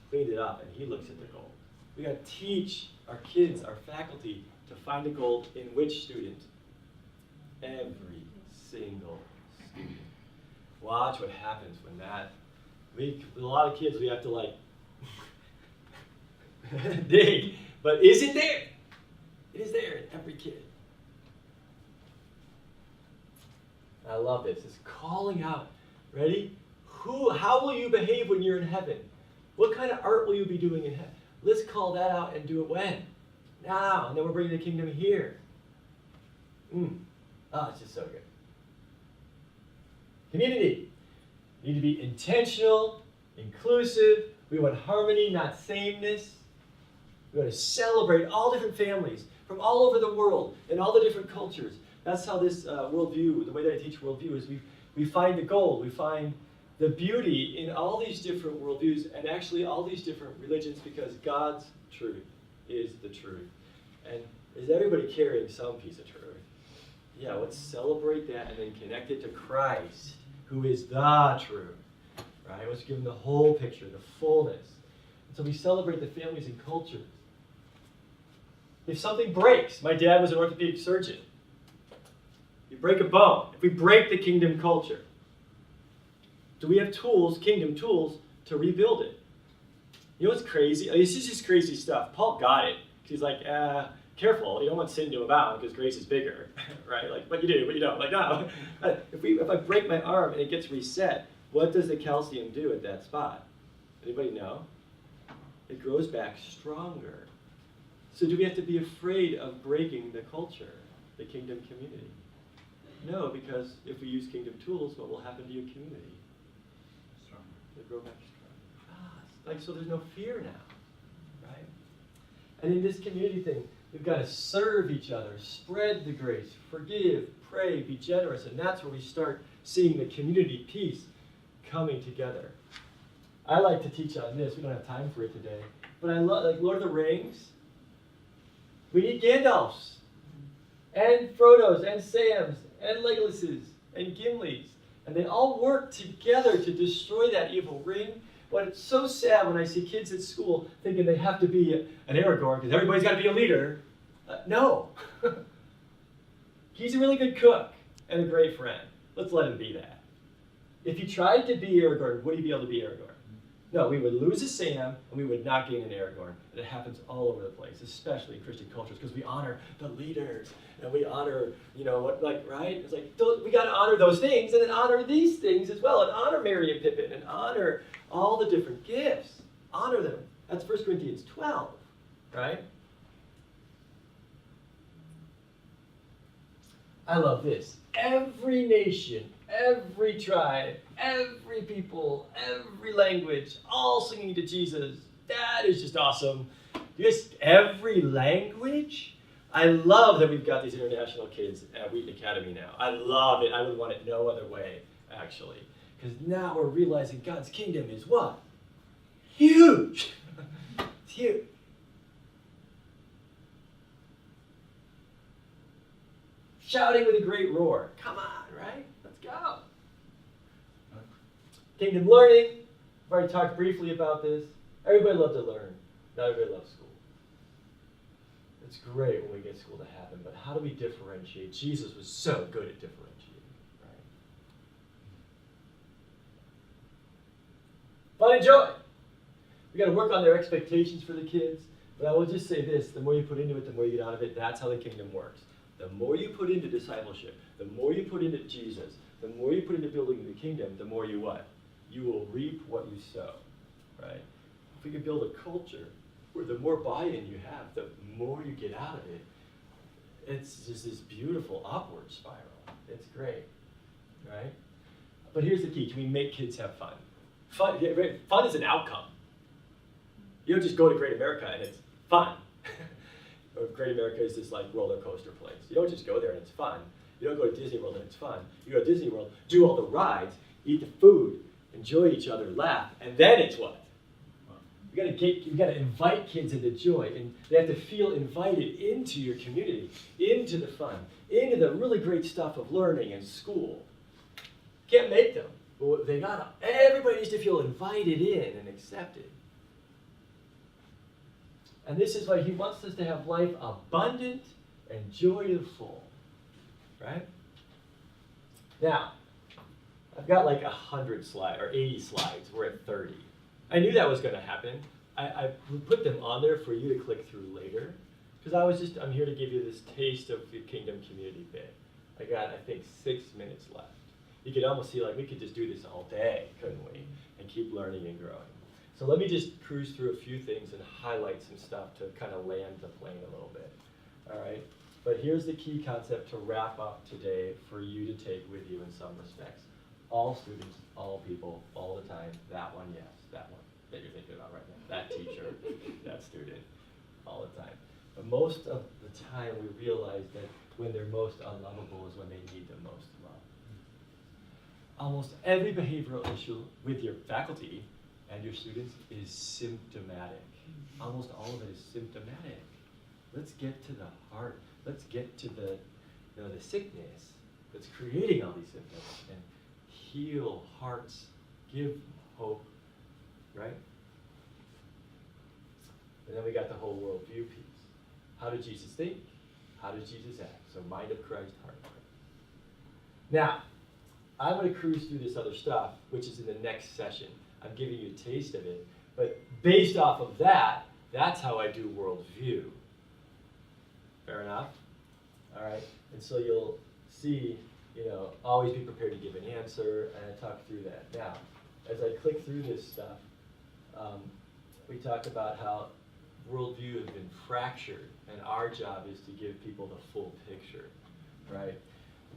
[SPEAKER 1] Cleaned it up, and he looks at the gold. We got to teach our kids, our faculty, to find the gold in which student? Every single student. Watch what happens when with a lot of kids, we have to like dig. But is it there? It is there in every kid. I love this. It's calling out. Ready? How will you behave when you're in heaven? What kind of art will you be doing in heaven? Let's call that out and do it when? Now. And then we're bringing the kingdom here. It's just so good. Community. We need to be intentional, inclusive. We want harmony, not sameness. We want to celebrate all different families from all over the world and all the different cultures. That's how this worldview, the way that I teach worldview is we find the gold, we find the beauty in all these different worldviews and actually all these different religions because God's truth is the truth. And is everybody carrying some piece of truth? Yeah, let's celebrate that and then connect it to Christ, who is the truth. Right? Let's give them the whole picture, the fullness. And so we celebrate the families and cultures. If something breaks, my dad was an orthopedic surgeon. You break a bone. If we break the kingdom culture, Do we have tools, kingdom tools, to rebuild it? You know what's crazy? This is just crazy stuff. Paul got it. He's like, careful, you don't want sin to abound because grace is bigger, right? Like, but you do, but you don't. Like, no. If I break my arm and it gets reset, what does the calcium do at that spot? Anybody know? It grows back stronger. So do we have to be afraid of breaking the culture, the kingdom community? No, because if we use kingdom tools, what will happen to your community?
[SPEAKER 3] Stronger.
[SPEAKER 1] It'll grow back stronger. So there's no fear now, right? And in this community thing, we've got to serve each other, spread the grace, forgive, pray, be generous, and that's where we start seeing the community piece coming together. I like to teach on this. We don't have time for it today, but I love, like Lord of the Rings. We need Gandalfs, and Frodos, and Sams, and Legolas's, and Gimli's, and they all work together to destroy that evil ring. But it's so sad when I see kids at school thinking they have to be an Aragorn because everybody's got to be a leader. No. He's a really good cook and a great friend. Let's let him be that. If he tried to be Aragorn, would he be able to be Aragorn? No, we would lose a Sam and we would not gain an Aragorn. And it happens all over the place, especially in Christian cultures, because we honor the leaders and we honor, right? It's like, we got to honor those things and then honor these things as well, and honor Merry and Pippin and honor all the different gifts. Honor them. That's 1 Corinthians 12, right? I love this. Every nation, every tribe, every people, every language, all singing to Jesus. That is just awesome. Just every language. I love that we've got these international kids at Wheaton Academy now. I love it. I would want it no other way, actually. Because now we're realizing God's kingdom is what? Huge. It's huge. Shouting with a great roar. Come on, right? Let's go. Kingdom learning. I've already talked briefly about this. Everybody loves to learn. Not everybody loves school. It's great when we get school to happen, but how do we differentiate? Jesus was so good at differentiating, right? Fun and joy. We got to work on their expectations for the kids, but I will just say this, the more you put into it, the more you get out of it. That's how the kingdom works. The more you put into discipleship, the more you put into Jesus, the more you put into building the kingdom, the more you what? You will reap what you sow, right? If we can build a culture where the more buy-in you have, the more you get out of it, it's just this beautiful upward spiral. It's great, right? But here's the key. Can we make kids have fun? Fun is an outcome. You don't just go to Great America and it's fun. Or Great America is this like roller coaster place. You don't just go there and it's fun. You don't go to Disney World and it's fun. You go to Disney World, do all the rides, eat the food, enjoy each other, laugh, and then it's what? You got to invite kids into joy, and they have to feel invited into your community, into the fun, into the really great stuff of learning and school. Can't make them, but everybody needs to feel invited in and accepted. And this is why he wants us to have life abundant and joy to the full, right? Now, I've got like 100 slides or 80 slides. We're at 30. I knew that was going to happen. I put them on there for you to click through later, because I'm here to give you this taste of the kingdom community bit. I got, I think, 6 minutes left. You could almost see like we could just do this all day, couldn't we? And keep learning and growing. So let me just cruise through a few things and highlight some stuff to kind of land the plane a little bit. All right? But here's the key concept to wrap up today for you to take with you in some respects. All students, all people, all the time. That one, yes. That one that you're thinking about right now. That teacher, that student, all the time. But most of the time we realize that when they're most unlovable is when they need the most love. Almost every behavioral issue with your faculty and your students is symptomatic. Almost all of it is symptomatic. Let's get to the heart. Let's get to the sickness that's creating all these symptoms and heal hearts, give hope, right? And then we got the whole worldview piece. How did Jesus think? How did Jesus act? So mind of Christ, heart of Christ. Now, I'm going to cruise through this other stuff, which is in the next session. I'm giving you a taste of it. But based off of that, that's how I do worldview. Fair enough? All right. And so you'll see, always be prepared to give an answer, and I talk through that. Now, as I click through this stuff, we talk about how worldview has been fractured, and our job is to give people the full picture, right?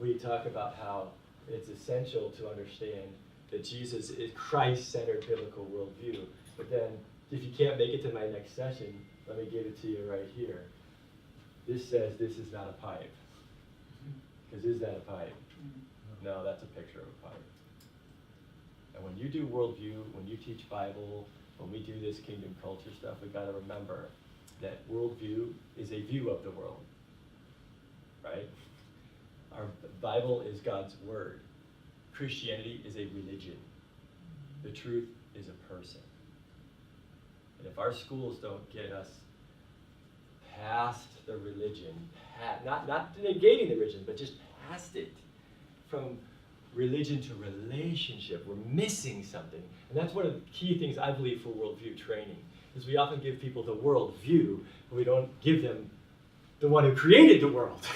[SPEAKER 1] We talk about how it's essential to understand that Jesus is Christ-centered biblical worldview. But then, if you can't make it to my next session, let me give it to you right here. This says this is not a pipe. Because is that a pipe? No, that's a picture of a pipe. And when you do worldview, when you teach Bible, when we do this kingdom culture stuff, we got to remember that worldview is a view of the world, right? Our Bible is God's word. Christianity is a religion. The truth is a person. And if our schools don't get us past the religion, not negating the religion, but just past it, from religion to relationship, we're missing something. And that's one of the key things I believe for worldview training, is we often give people the worldview, but we don't give them the one who created the world,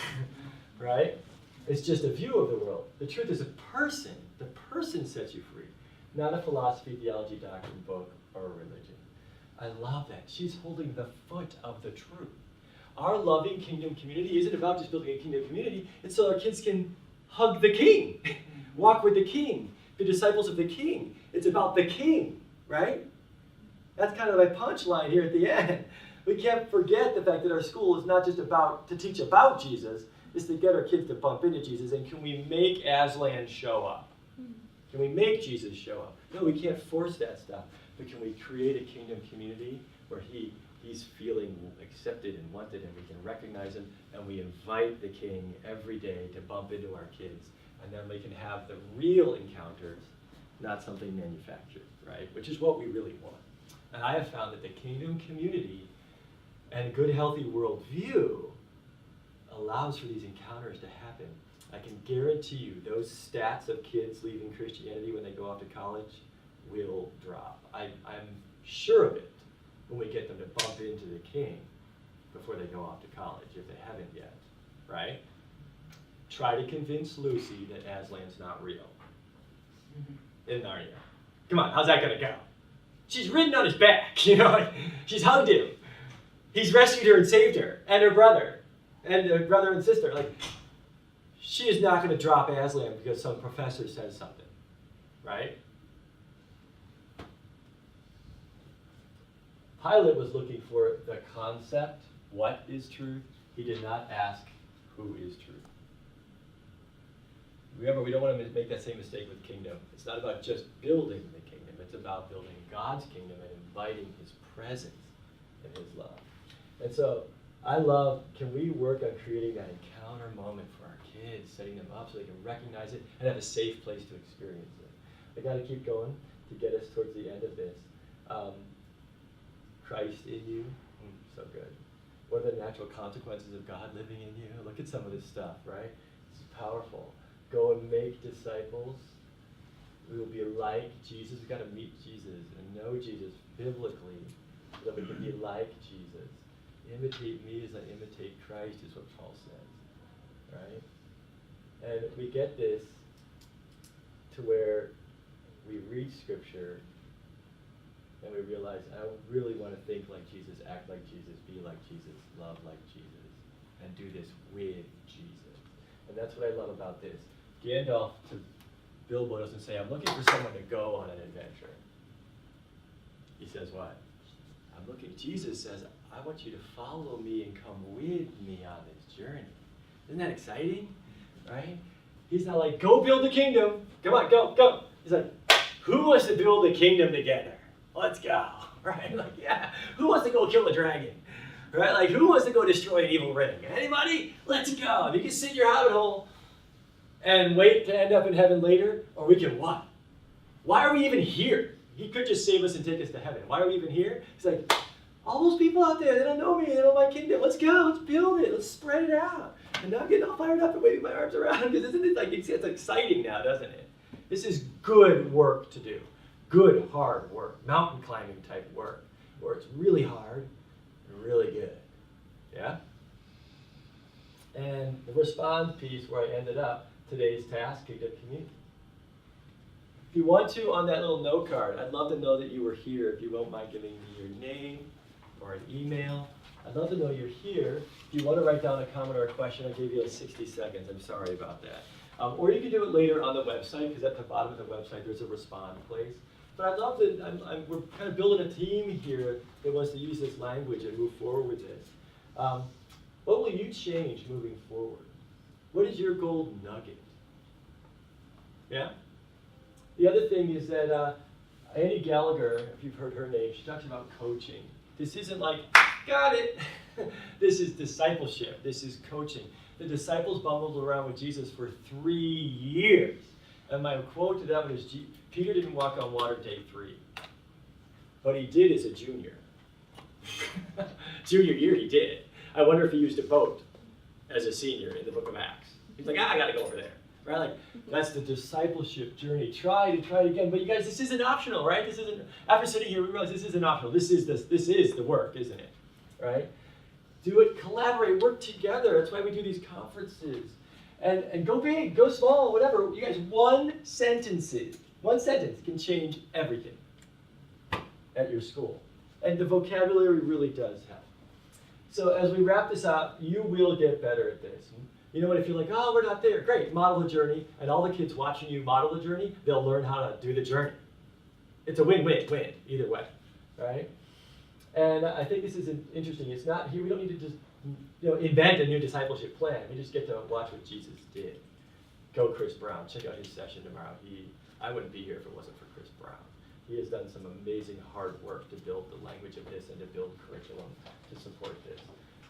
[SPEAKER 1] right? It's just a view of the world. The truth is a person. The person sets you free, not a philosophy, theology, doctrine, book, or a religion. I love that. She's holding the foot of the truth. Our loving kingdom community isn't about just building a kingdom community. It's so our kids can hug the king, walk with the king, be disciples of the king. It's about the king, right? That's kind of my punchline here at the end. We can't forget the fact that our school is not just about to teach about Jesus, it's to get our kids to bump into Jesus. And can we make Aslan show up? Can we make Jesus show up? No, we can't force that stuff. But can we create a kingdom community where he's feeling accepted and wanted, and we can recognize him, and we invite the king every day to bump into our kids, and then we can have the real encounters, not something manufactured, right? Which is what we really want. And I have found that the kingdom community and a good, healthy worldview allows for these encounters to happen. I can guarantee you those stats of kids leaving Christianity when they go off to college will drop. I'm sure of it when we get them to bump into the king before they go off to college, if they haven't yet, right? Try to convince Lucy that Aslan's not real in Narnia. Come on, how's that gonna go? She's ridden on his back, she's hugged him. He's rescued her and saved her, and her brother, and her brother and sister. She is not gonna drop Aslan because some professor says something, right? Pilate was looking for the concept, what is truth? He did not ask who is truth. Remember, we don't want to make that same mistake with kingdom. It's not about just building the kingdom. It's about building God's kingdom and inviting his presence and his love. And so I love, can we work on creating that encounter moment for our kids, setting them up so they can recognize it and have a safe place to experience it. I got to keep going to get us towards the end of this. Christ in you, so good. What are the natural consequences of God living in you? Look at some of this stuff, right? It's powerful. Go and make disciples. We will be like Jesus. We've got to meet Jesus and know Jesus biblically so that we can be like Jesus. Imitate me as I imitate Christ is what Paul says, right? And we get this to where we read Scripture and we realize, I really want to think like Jesus, act like Jesus, be like Jesus, love like Jesus, and do this with Jesus. And that's what I love about this. Gandalf to Bilbo doesn't say, I'm looking for someone to go on an adventure. He says what? Jesus says, I want you to follow me and come with me on this journey. Isn't that exciting? Right? He's not like, go build the kingdom. Come on, go. He's like, who wants to build the kingdom together? Let's go, right? Yeah, who wants to go kill the dragon? Right? Who wants to go destroy an evil ring? Anybody? Let's go. If you can sit in your hobbit hole and wait to end up in heaven later, or we can what? Why are we even here? He could just save us and take us to heaven. Why are we even here? He's like, all those people out there, they don't know me, they don't know my kingdom. Let's go, let's build it, let's spread it out. And now I'm getting all fired up and waving my arms around because isn't it it's exciting now, doesn't it? This is good work to do. Good, hard work. Mountain climbing type work, where it's really hard and really good. Yeah? And the respond piece where I ended up, today's task, Kingdom Community. If you want to, on that little note card, I'd love to know that you were here. If you won't mind giving me your name or an email, I'd love to know you're here. If you want to write down a comment or a question, I'll give you 60 seconds. I'm sorry about that. Or you can do it later on the website, because at the bottom of the website there's a respond place. But I'd love to, we're kind of building a team here that wants to use this language and move forward with this. What will you change moving forward? What is your gold nugget? Yeah? The other thing is that Annie Gallagher, if you've heard her name, she talks about coaching. This isn't like, got it. This is discipleship. This is coaching. The disciples bumbled around with Jesus for 3 years. And my quote to that one is, Peter didn't walk on water day 3. But he did as a junior. Junior year he did. I wonder if he used a boat as a senior in the book of Acts. He's like, I gotta go over there. Right? Like, that's the discipleship journey. Try it again. But you guys, this isn't optional, right? This isn't, after sitting here, we realize this isn't optional. This is the work, isn't it? Right? Do it, collaborate, work together. That's why we do these conferences. And go big, go small, whatever. You guys, one sentence can change everything at your school. And the vocabulary really does help. So as we wrap this up, you will get better at this. You know what, if you're like, oh, we're not there, great, model the journey, and all the kids watching you model the journey, they'll learn how to do the journey. It's a win-win-win, either way, right? And I think this is interesting. It's not here, we don't need to just invent a new discipleship plan. We just get to watch what Jesus did. Go Chris Brown, check out his session tomorrow. I wouldn't be here if it wasn't for Chris Brown. He has done some amazing hard work to build the language of this and to build curriculum to support this,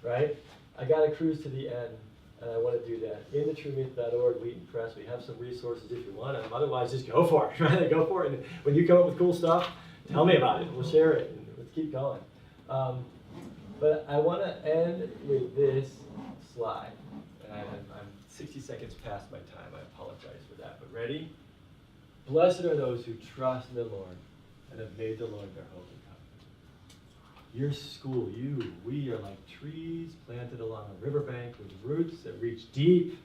[SPEAKER 1] right? I got to cruise to the end, and I want to do that. inthetruemyth.org, Wheaton Press, we have some resources if you want them. Otherwise, just go for it, right? Go for it. And when you come up with cool stuff, tell me about it. We'll share it, and let's keep going. But I want to end with this slide. And I'm 60 seconds past my time. I apologize for that. But ready? Blessed are those who trust in the Lord and have made the Lord their hope and comfort. Your school, we are like trees planted along a riverbank with roots that reach deep.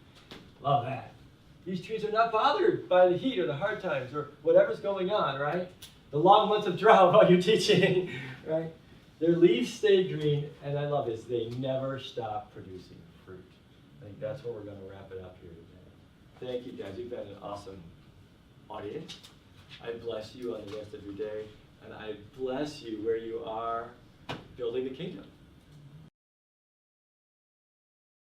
[SPEAKER 1] Love that. These trees are not bothered by the heat or the hard times or whatever's going on, right? The long months of drought while you're teaching, right? Their leaves stay green, and I love this, they never stop producing fruit. I think that's where we're going to wrap it up here today. Thank you, guys. You've been an awesome audience. I bless you on the rest of your day, and I bless you where you are building the kingdom.